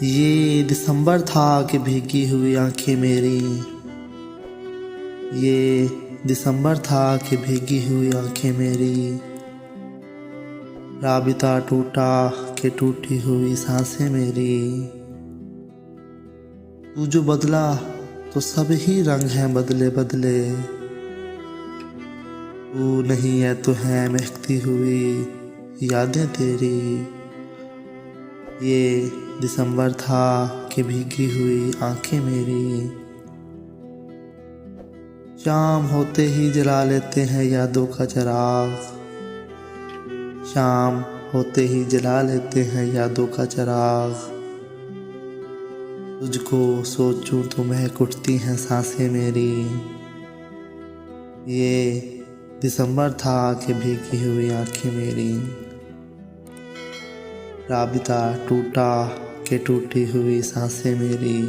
ये दिसंबर था कि भीगी हुई आंखें मेरी। ये दिसंबर था कि भीगी हुई आंखें मेरी। राबिता टूटा कि टूटी हुई सांसें मेरी। तू जो बदला तो सब ही रंग हैं बदले बदले। तू नहीं है तो है महकती हुई यादें तेरी। ये दिसंबर था कि भीगी हुई आंखें मेरी। शाम होते ही जला लेते हैं यादों का चिराग। शाम होते ही जला लेते हैं यादों का चिराग। तुझको सोचूं तो महक उठती हैं सांसें मेरी। ये दिसंबर था कि भीगी हुई आंखें मेरी। राबिता टूटा कि टूटी हुई सांसें मेरी।